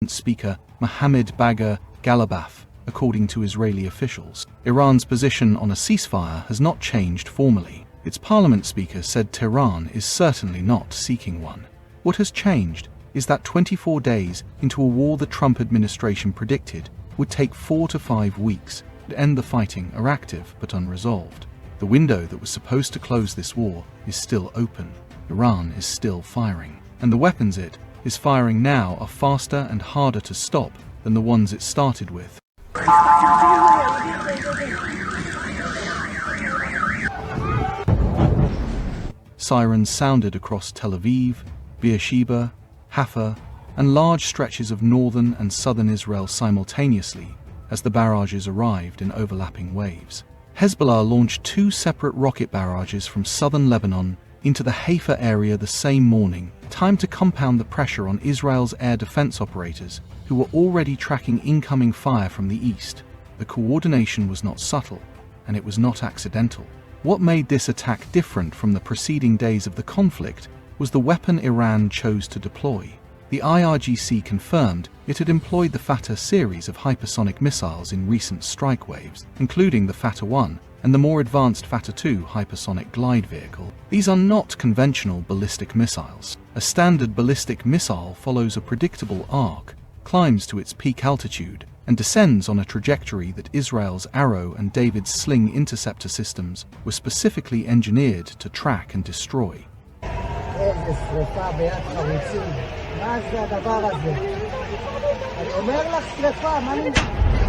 Speaker Mohammed Bagher Ghalibaf, according to Israeli officials. Iran's position on a ceasefire has not changed formally. Its parliament speaker said Tehran is certainly not seeking one. What has changed is that 24 days into a war the Trump administration predicted would take 4 to 5 weeks to end the fighting are active but unresolved. The window that was supposed to close this war is still open. Iran is still firing, and the weapons it is firing now are faster and harder to stop than the ones it started with. Sirens sounded across Tel Aviv, Beersheba, Haifa, and large stretches of northern and southern Israel simultaneously as the barrages arrived in overlapping waves. Hezbollah launched 2 separate rocket barrages from southern Lebanon into the Haifa area the same morning, timed to compound the pressure on Israel's air defense operators, who were already tracking incoming fire from the east. The coordination was not subtle, and it was not accidental. What made this attack different from the preceding days of the conflict was the weapon Iran chose to deploy. The IRGC confirmed it had employed the Fatah series of hypersonic missiles in recent strike waves, including the Fatah 1 and the more advanced Fatah 2 hypersonic glide vehicle. These are not conventional ballistic missiles. A standard ballistic missile follows a predictable arc, climbs to its peak altitude, and descends on a trajectory that Israel's Arrow and David's Sling interceptor systems were specifically engineered to track and destroy.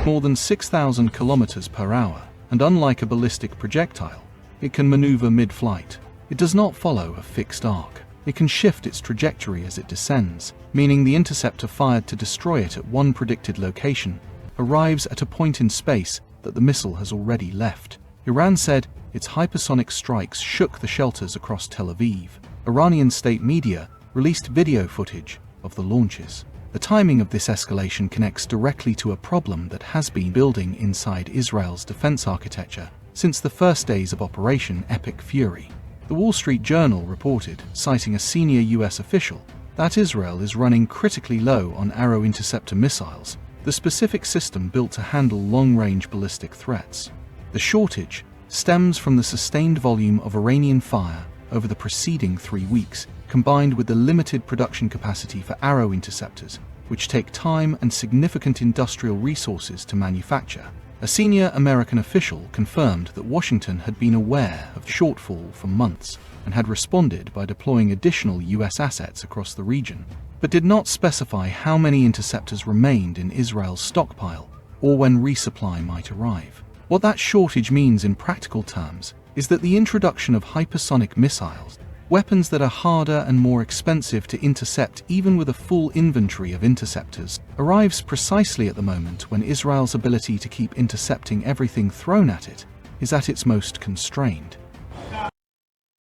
More than 6,000 kilometers per hour, and unlike a ballistic projectile, it can maneuver mid-flight. It does not follow a fixed arc. It can shift its trajectory as it descends, meaning the interceptor fired to destroy it at one predicted location arrives at a point in space that the missile has already left. Iran said its hypersonic strikes shook the shelters across Tel Aviv. Iranian state media released video footage of the launches. The timing of this escalation connects directly to a problem that has been building inside Israel's defense architecture since the first days of Operation Epic Fury. The Wall Street Journal reported, citing a senior US official, that Israel is running critically low on Arrow interceptor missiles, the specific system built to handle long-range ballistic threats. The shortage stems from the sustained volume of Iranian fire over the preceding 3 weeks, combined with the limited production capacity for Arrow interceptors, which take time and significant industrial resources to manufacture. A senior American official confirmed that Washington had been aware of the shortfall for months and had responded by deploying additional US assets across the region, but did not specify how many interceptors remained in Israel's stockpile or when resupply might arrive. What that shortage means in practical terms is that the introduction of hypersonic missiles, weapons that are harder and more expensive to intercept even with a full inventory of interceptors, arrives precisely at the moment when Israel's ability to keep intercepting everything thrown at it is at its most constrained.